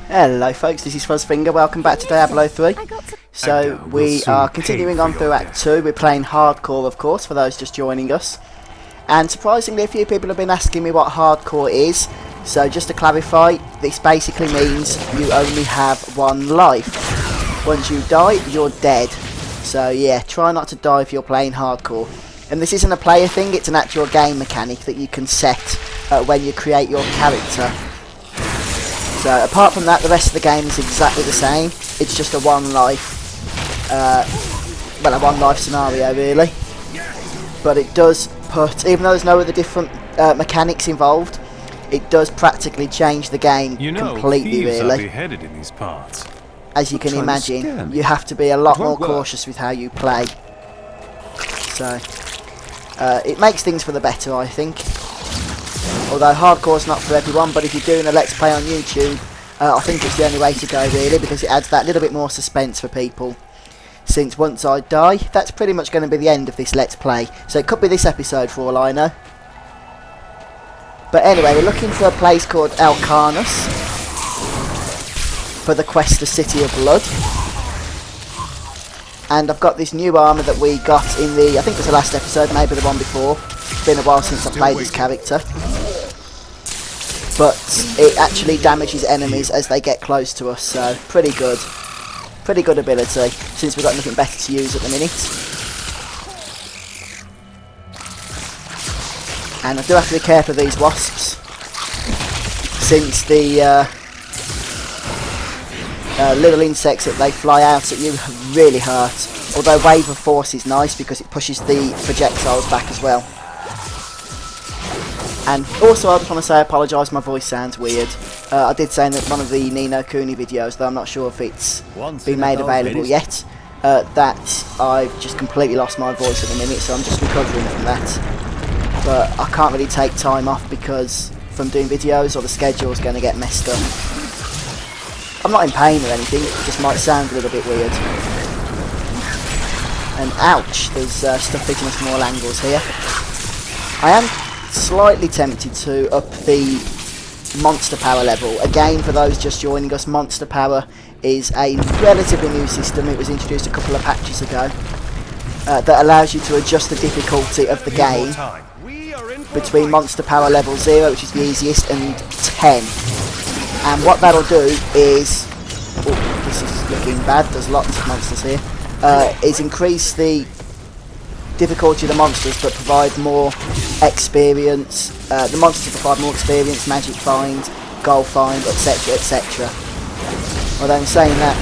Hello folks, this is Fuzzfinger, welcome back to Diablo 3. So we are continuing on through Act 2, we're playing Hardcore of course, for those just joining us. And surprisingly a few people have been asking me what Hardcore is. So just to clarify, this basically means you only have one life. Once you die, you're dead. So yeah, try not to die if you're playing Hardcore. And this isn't a player thing, it's an actual game mechanic that you can set when you create your character. So apart from that, the rest of the game is exactly the same. It's just a one life, well, a one life scenario really. But it does put, even though there's no other different mechanics involved, it does practically change the game completely really. Beheaded in these parts. As you can imagine, you have to be a lot more cautious with how you play. So it makes things for the better, I think. Although Hardcore's not for everyone, but if you're doing a Let's Play on YouTube, I think it's the only way to go really, because it adds that little bit more suspense for people. Since once I die, that's pretty much going to be the end of this Let's Play. So it could be this episode for all I know. But anyway, we're looking for a place called Alcarnus for the quest to City of Blood. And I've got this new armour that we got in the, I think it was the last episode, maybe the one before. It's been a while since I played this character. But it actually damages enemies as they get close to us, so pretty good. Pretty good ability, since we've got nothing better to use at the minute. And I do have to be careful of these wasps, since the little insects that they fly out at you really hurt. Although Wave of Force is nice because it pushes the projectiles back as well. And also I just want to say I apologise, my voice sounds weird. I did say in one of the Nino Cooney videos, though I'm not sure if it's been made available yet, that I've just completely lost my voice at the minute, so I'm just recovering from that. But I can't really take time off because from doing videos or the schedule's going to get messed up. I'm not in pain or anything, it just might sound a little bit weird. And ouch, there's stuff hitting us from all angles here. I am slightly tempted to up the monster power level. Again, for those just joining us, monster power is a relatively new system. It was introduced a couple of patches ago that allows you to adjust the difficulty of the game between monster power level 0, which is the easiest, and 10. And what that'll do is, oh, this is looking bad, there's lots of monsters here, is increase the difficulty of the monsters but provide more experience. The monsters provide more experience, magic find, gold find, etc, etc. Although in saying that,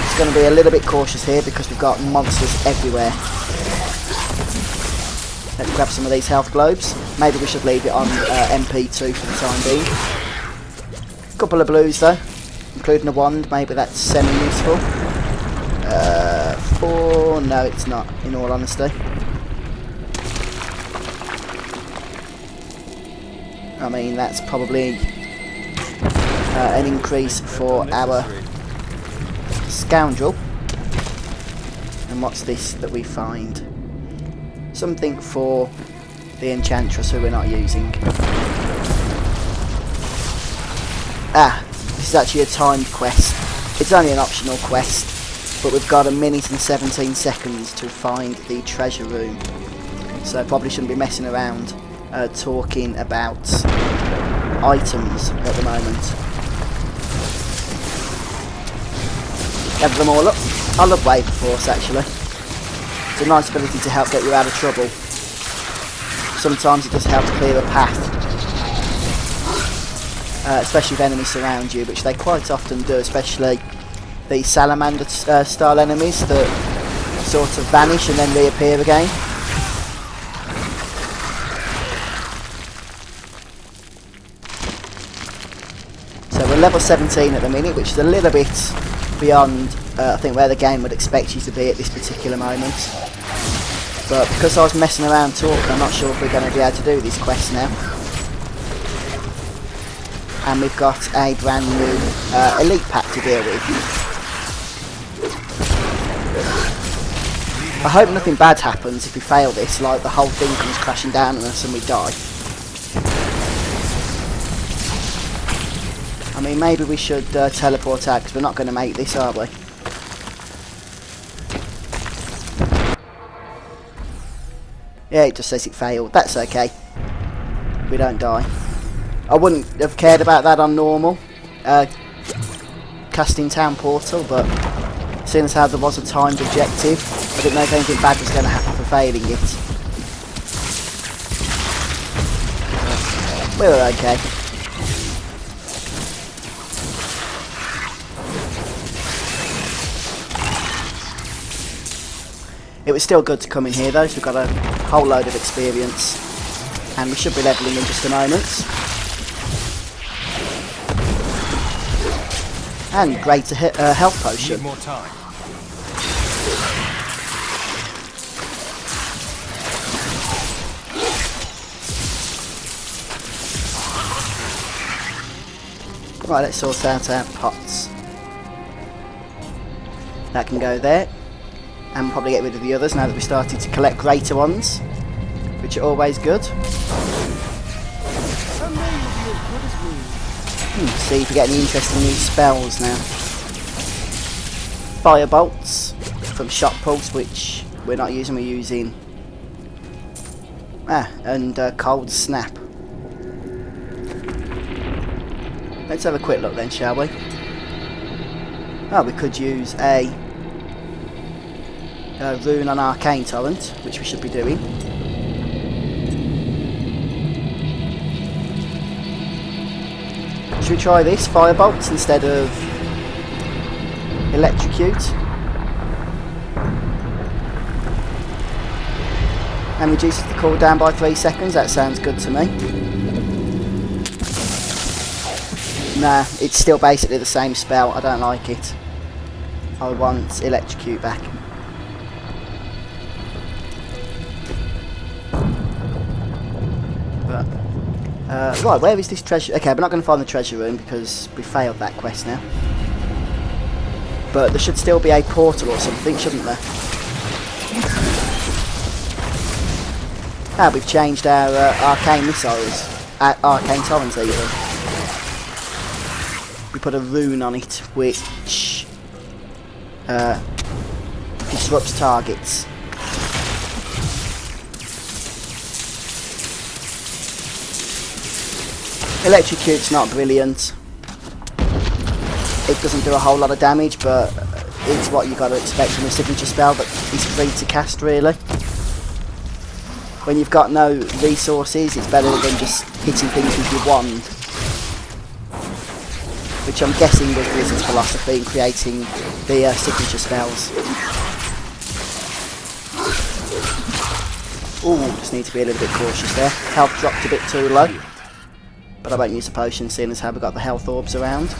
it's going to be a little bit cautious here because we've got monsters everywhere. Let's grab some of these health globes. Maybe we should leave it on MP2 for the time being. A couple of blues though, including a wand, maybe that's semi-useful. 4, no it's not, in all honesty. I mean, that's probably an increase for our scoundrel. And what's this that we find? Something for the enchantress who we're not using. Ah, this is actually a timed quest. It's only an optional quest, but we've got 1 minute and 17 seconds to find the treasure room. So probably shouldn't be messing around talking about items at the moment. Gather them all up. I love Wave of Force actually. It's a nice ability to help get you out of trouble. Sometimes it does help to clear a path, especially if enemies surround you, which they quite often do, especially the salamander style enemies that sort of vanish and then reappear again. So we're level 17 at the minute, which is a little bit beyond I think where the game would expect you to be at this particular moment. But because I was messing around talking, I'm not sure if we're going to be able to do this quest now. And we've got a brand new elite pack to deal with. I hope nothing bad happens if we fail this, like the whole thing comes crashing down on us and we die. mean, maybe we should teleport out, because we're not going to make this, are we? Yeah, it just says it failed. That's okay. We don't die. I wouldn't have cared about that on normal casting town portal, but seeing as how there was a timed objective, I didn't know if anything bad was going to happen for failing it. We were okay. It was still good to come in here though, so we've got a whole load of experience, and we should be levelling in just a moment. And greater health potion. Need more time. Right, let's sort out our pots. That can go there. And we'll probably get rid of the others now that we started to collect greater ones, which are always good. See if we get any interesting new spells now. Fire bolts from Shot Pulse, which we're not using, we're using. And Cold Snap. Let's have a quick look then, shall we? Oh, we could use a rune on Arcane Torrent, which we should be doing. Should we try this? Firebolts instead of Electrocute. And reduces the cooldown by 3 seconds. That sounds good to me. Nah, it's still basically the same spell. I don't like it. I want Electrocute back. Right, where is this treasure? Okay, we're not going to find the treasure room because we failed that quest now. But there should still be a portal or something, shouldn't there? Ah, we've changed our arcane missiles. Arcane torrent even. We put a rune on it which disrupts targets. Electrocute's not brilliant. It doesn't do a whole lot of damage, but it's what you got to expect from a signature spell that is free to cast, really. When you've got no resources, it's better than just hitting things with your wand. Which I'm guessing was Blizzard's philosophy in creating the signature spells. Ooh, just need to be a little bit cautious there. Health dropped a bit too low. But I won't use a potion, seeing as how we've got the health orbs around.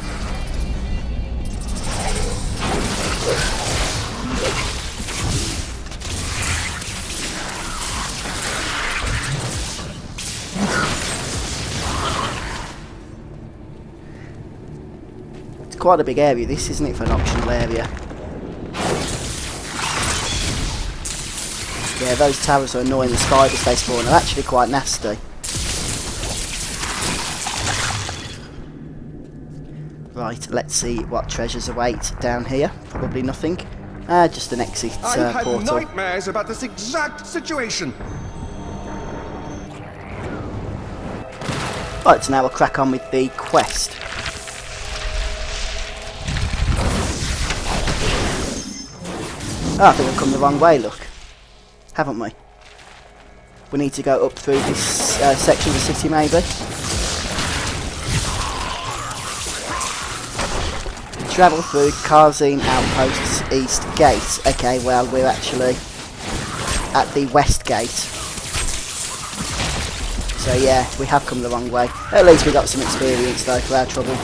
It's quite a big area this, isn't it, for an optional area? Yeah, those towers are annoying. The spiders they spawn are actually quite nasty. Right, let's see what treasures await down here. Probably nothing. Just an exit portal. I've had nightmares about this exact situation. Right, so now we'll crack on with the quest. Oh, I think we've come the wrong way, look. Haven't we? We need to go up through this section of the city, maybe. Travel through Karzine Outpost's East Gate. Okay, well, we're actually at the West Gate. So yeah, we have come the wrong way. At least we got some experience though for our trouble.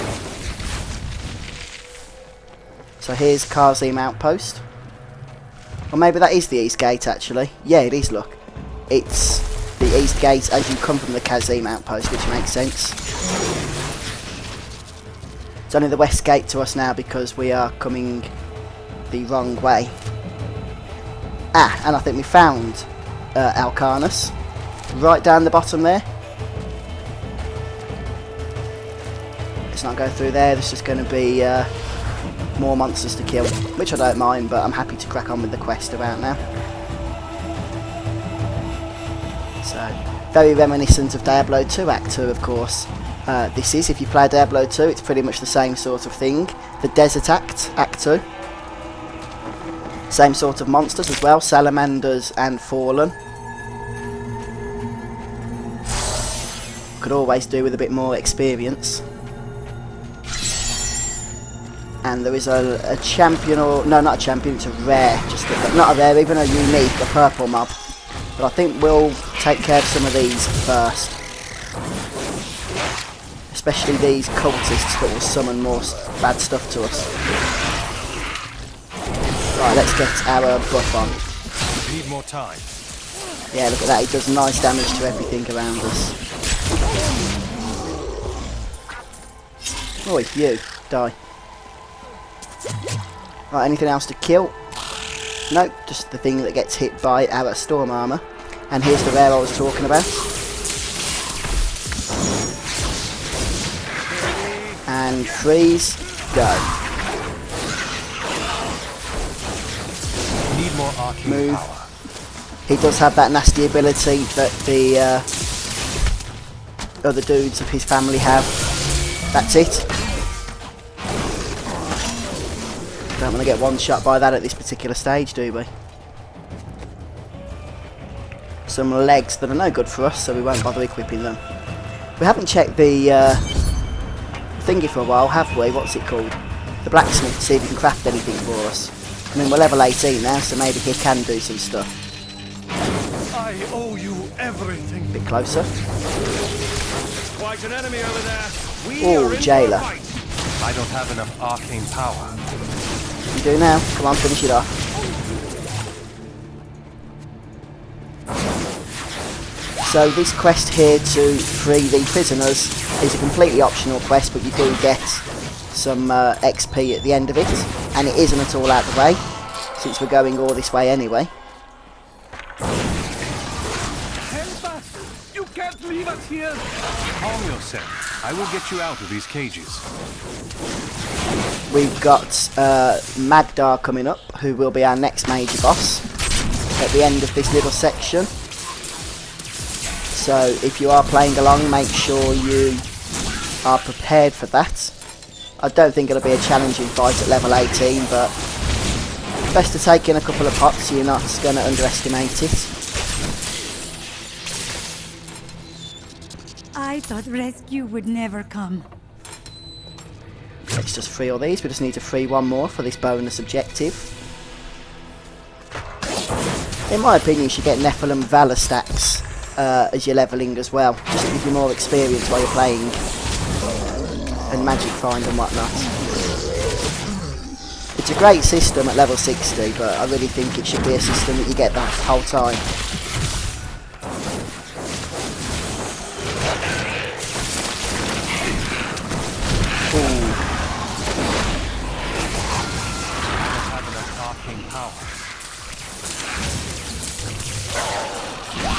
So here's Karzine Outpost. Or maybe that is the East Gate actually. Yeah, it is, look. It's the East Gate as you come from the Karzine Outpost, which makes sense. It's only the West Gate to us now because we are coming the wrong way. Ah, and I think we found Alcarnus. Right down the bottom there. let's not go through there. There's just going to be more monsters to kill, which I don't mind, but I'm happy to crack on with the quest about now. So, very reminiscent of Diablo 2 Act 2, of course. This is, if you play Diablo 2, it's pretty much the same sort of thing. The Desert Act, Act 2. Same sort of monsters as well, salamanders and fallen. Could always do with a bit more experience. And there is a champion, or no, not a champion, it's a rare, not a rare, even a unique, a purple mob. But I think we'll take care of some of these first. Especially these cultists that will summon more bad stuff to us. Right, let's get our buff on. Need more time. Yeah, look at that, he does nice damage to everything around us. Oi, you, die. Right, anything else to kill? Nope, just the thing that gets hit by our storm armour. And here's the rare I was talking about. And freeze, go. Need more arcane Move. power. He does have that nasty ability that the other dudes of his family have. That's it. Don't want to get one shot by that at this particular stage, do we? Some legs that are no good for us, so we won't bother equipping them. We haven't checked the thingy for a while, have we? What's it called? The blacksmith, to see if he can craft anything for us. I mean, we're level 18 now, so maybe he can do some stuff. I owe you everything. A bit closer. There's quite an enemy over there. We Oh, are in jailer. for a fight. I don't have enough arcane power. You do now. Come on, finish it off. So this quest here to free the prisoners is a completely optional quest, but you do get some XP at the end of it, and it isn't at all out of the way, since we're going all this way anyway. Help us! You can't leave us here! Calm yourself. I will get you out of these cages. We've got Magdar coming up, who will be our next major boss at the end of this little section. So if you are playing along, make sure you are prepared for that. I don't think it'll be a challenging fight at level 18, but best to take in a couple of pots so you're not going to underestimate it. I thought rescue would never come. Let's just free all these. We just need to free one more for this bonus objective. In my opinion, you should get Nephilim Valor stacks as you're levelling as well, just to give you more experience while you're playing, and magic find and whatnot. It's a great system at level 60, but I really think it should be a system that you get the whole time. Ooh.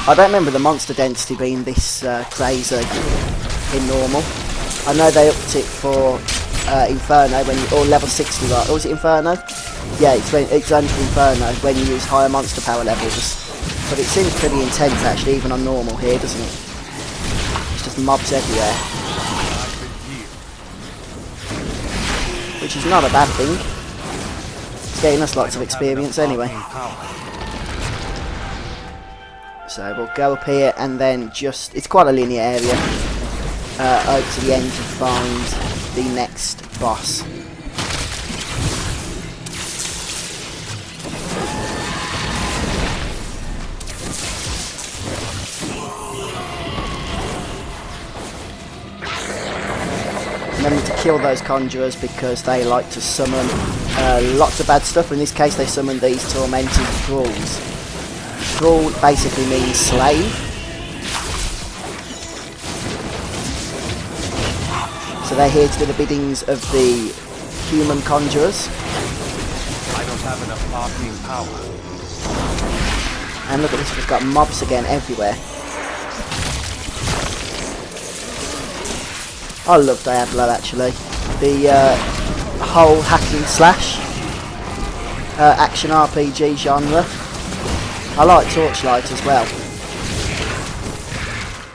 I don't remember the monster density being this crazy in normal. I know they upped it for Inferno when you, or level 60, right? Or was it Inferno? Yeah, it's only for Inferno when you use higher monster power levels. But it seems pretty intense actually, even on normal here, doesn't it? It's just mobs everywhere. Which is not a bad thing. It's getting us lots of experience anyway. So we'll go up here and then just, it's quite a linear area, over to the end to find the next boss. Remember to kill those conjurers because they like to summon lots of bad stuff. In this case they summon these tormented thralls. Thrall basically means slave. So they're here to do the biddings of the human conjurers. I don't have enough arcane power. And look at this, we've got mobs again everywhere. I love Diablo actually. The whole hacking slash action RPG genre. I like Torchlight as well.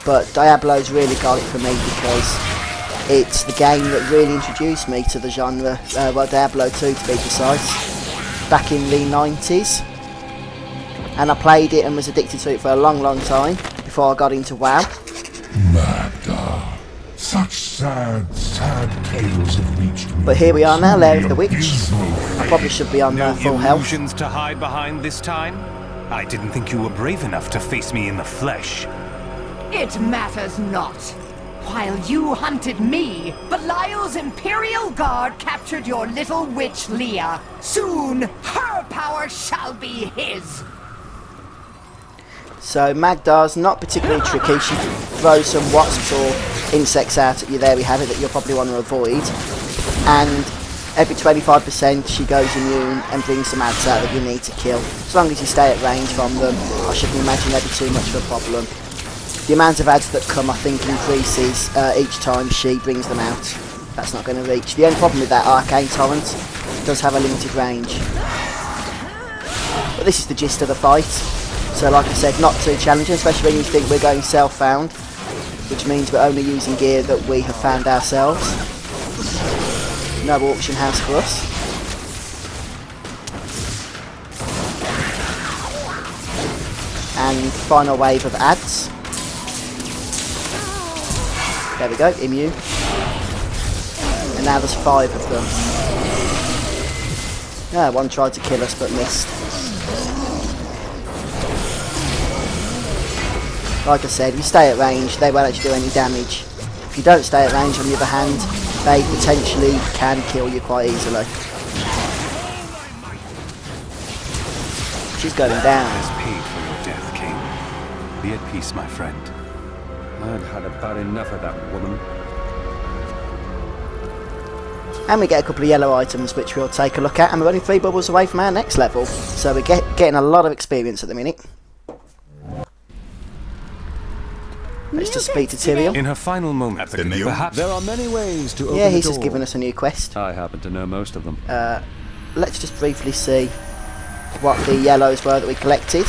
But Diablo's really got it for me because it's the game that really introduced me to the genre. Well, Diablo 2 to be precise. Back in the 90s. And I played it and was addicted to it for a long time before I got into WoW. Magda, such sad tales have reached me. But here we are now, Lair of the Witch. I probably should be on full health. Illusions to hide behind this time? I didn't think you were brave enough to face me in the flesh. It matters not. While you hunted me, Belial's Imperial Guard captured your little witch Leah. Soon, her power shall be his. So Magdar's not particularly tricky. She throws some wasps or insects out at you. There we have it, that you'll probably want to avoid. And every 25% she goes immune and brings some ads out that you need to kill. As long as you stay at range from them, I shouldn't imagine there'd be too much of a problem. The amount of ads that come, I think, increases each time she brings them out. That's not going to reach. The only problem with that Arcane Torrent does have a limited range. But this is the gist of the fight. So like I said, not too challenging, especially when you think we're going self-found, which means we're only using gear that we have found ourselves. No auction house for us. And final wave of ads. There we go, immune. And now there's 5 of them. Yeah, one tried to kill us but missed. Like I said, if you stay at range, they won't actually do any damage. If you don't stay at range, on the other hand, they potentially can kill you quite easily. She's going down. Paid for your death, King. Be at peace, my friend. I've had about enough of that woman. And we get a couple of yellow items which we'll take a look at, and we're only 3 bubbles away from our next level. So we're getting a lot of experience at the minute. Let's just speak to Tyrael. In her final moments, perhaps There are many ways to open Yeah, the he's just door. given us a new quest. I happen to know most of them. Let's just briefly see what the yellows were that we collected.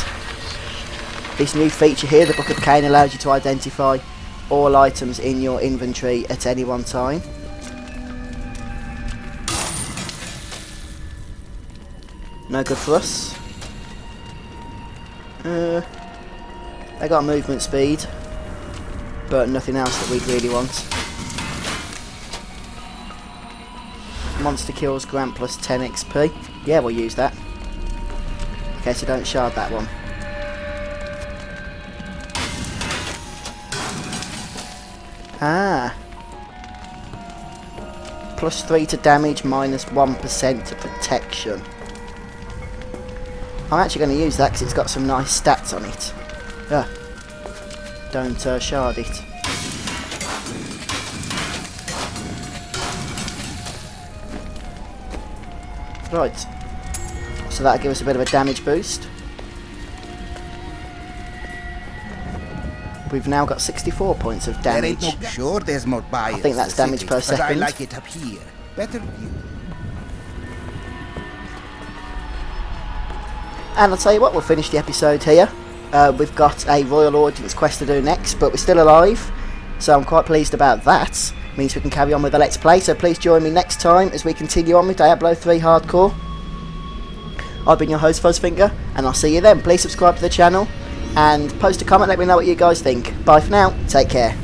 This new feature here, the Book of Cain, allows you to identify all items in your inventory at any one time. No good for us. They got movement speed, but nothing else that we'd really want. Monster kills grant plus 10 XP. Yeah, we'll use that. Okay, so don't shard that one. Ah. Plus 3 to damage, minus 1% to protection. I'm actually going to use that because it's got some nice stats on it. Don't shard it. Right. So that'll give us a bit of a damage boost. We've now got 64 points of damage. There ain't no sure there's more buyers. I think that's in the damage city, per but I second. like it up here. Better view. And I'll tell you what, we'll finish the episode here. We've got a Royal Audience quest to do next, but we're still alive, so I'm quite pleased about that. Means we can carry on with the Let's Play, so please join me next time as we continue on with Diablo 3 Hardcore. I've been your host, Fuzzfinger, and I'll see you then. Please subscribe to the channel, and post a comment, let me know what you guys think. Bye for now, take care.